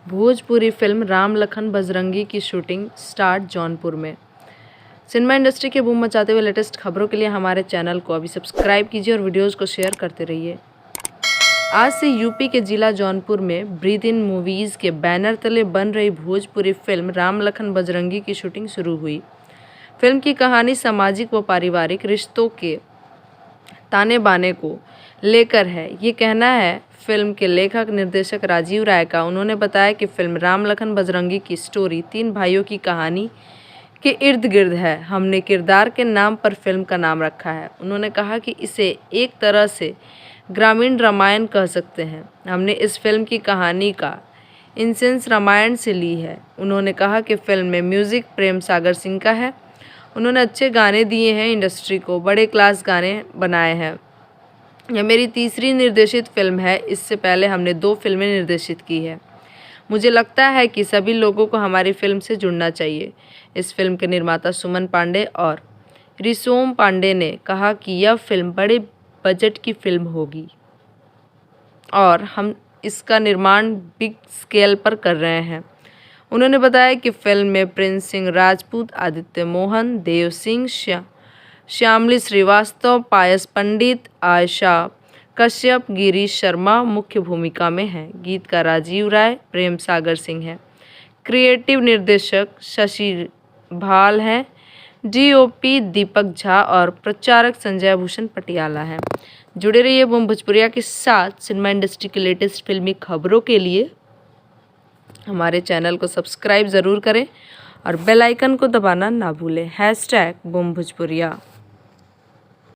Bhojpuri film Ram Lakhan Bajrangi की shooting start Jaunpur में। Cinema industry के बूम मचाते हुए लेटेस्ट खबरों के लिए हमारे चैनल को अभी सब्सक्राइब कीजिए और वीडियोज़ को शेयर करते रहिए। आज से यूपी के जिला जौनपुर में ब्रीथ इन मूवीज़ के बैनर तले बन रही भोजपुरी फिल्म राम लखन बजरंगी की शूटिंग शुरू हुई। फिल्म की कहानी सामाजिक व पारिवारिक रिश्तों के ताने बाने को लेकर है, ये कहना है फिल्म के लेखक निर्देशक राजीव राय का। उन्होंने बताया कि फिल्म राम लखन बजरंगी की स्टोरी 3 भाइयों की कहानी के इर्द गिर्द है। हमने किरदार के नाम पर फिल्म का नाम रखा है। उन्होंने कहा कि इसे एक तरह से ग्रामीण रामायण कह सकते हैं। हमने इस फिल्म की कहानी का इंसेंस रामायण से ली है। उन्होंने कहा कि फिल्म में म्यूज़िक प्रेम सागर सिंह का है। उन्होंने अच्छे गाने दिए हैं, इंडस्ट्री को बड़े क्लास गाने बनाए हैं। यह मेरी तीसरी निर्देशित फिल्म है। इससे पहले हमने 2 फिल्में निर्देशित की है। मुझे लगता है कि सभी लोगों को हमारी फिल्म से जुड़ना चाहिए। इस फिल्म के निर्माता सुमन पांडे और रिसोम पांडे ने कहा कि यह फिल्म बड़े बजट की फिल्म होगी और हम इसका निर्माण बिग स्केल पर कर रहे हैं। उन्होंने बताया कि फिल्म में प्रिंस सिंह राजपूत, आदित्य मोहन, देव सिंह, श्यामली श्रीवास्तव, पायस पंडित, आयशा कश्यप, गिरीश शर्मा मुख्य भूमिका में हैं। गीतकार राजीव राय, प्रेम सागर सिंह हैं। क्रिएटिव निर्देशक शशि भाल हैं। डीओपी दीपक झा और प्रचारक संजय भूषण पटियाला हैं। जुड़े रहिए बूम भोजपुरिया के साथ। सिनेमा इंडस्ट्री की लेटेस्ट फिल्मी खबरों के लिए हमारे चैनल को सब्सक्राइब ज़रूर करें और बेल आइकन को दबाना ना भूलें। #बूम भोजपुरिया।